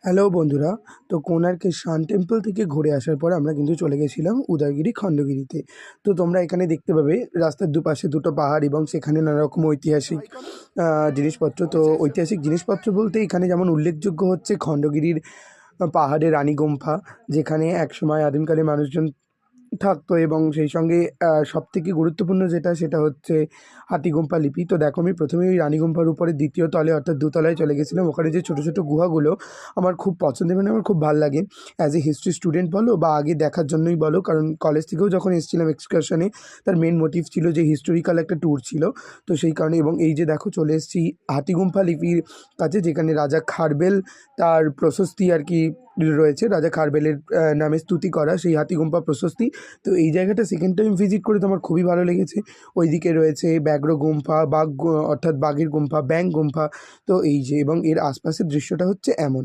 Hello বন্ধুরা। তো কোণার্কের সান temple থেকে ঘুরে আসার পর আমরা কিন্তু চলে গেছিলাম উদয়গিরি খণ্ডগিরিতে। তো তোমরা এখানে দেখতে পাবে রাস্তার দুপাশে দুটো পাহাড় এবং সেখানে নানা রকম ঐতিহাসিক জিনিসপত্র। তো ঐতিহাসিক জিনিসপত্র বলতে এখানে যেমন উল্লেখযোগ্য হচ্ছে খণ্ডগিরির পাহাড়ে রানী গুম্ফা, যেখানে একসময় আদিমকালে মানুষজন থাকতো এবং সেই সঙ্গে সবথেকে গুরুত্বপূর্ণ যেটা সেটা হচ্ছে হাতিগুম্ফা লিপি। তো দেখো, আমি প্রথমেই ওই রানী গুম্ফার উপরে দ্বিতীয় তলে অর্থাৎ দোতলায় চলে গেছিলাম। ওখানে যে ছোটো ছোটো গুহাগুলো আমার খুব পছন্দের, মানে আমার খুব ভাল লাগে অ্যাজ এ হিস্ট্রি স্টুডেন্ট বলো বা আগে দেখার জন্যই বলো, কারণ কলেজ থেকেও যখন এসেছিলাম এক্সকারশনে তার মেন মোটিভ ছিল যে হিস্টোরিক্যাল একটা ট্যুর ছিল। তো সেই কারণে, এবং এই যে দেখো চলে এসেছি হাতিগুম্ফা লিপির কাছে, যেখানে রাজা খারবেল তার প্রশস্তি আর কি রয়েছে, রাজা খারবেলের নামে স্তুতি করা সেই হাতিগুম্ফা প্রশস্তি। তো এই জায়গাটা সেকেন্ড টাইম ভিজিট করে তো আমার খুবই ভালো লেগেছে। ওইদিকে রয়েছে ব্যাঘ্র গুম্ফা, অর্থাৎ বাঘের গুম্ফা, ব্যাঙ গুম্ফা। তো এই যে, এবং এর আশপাশের দৃশ্যটা হচ্ছে এমন।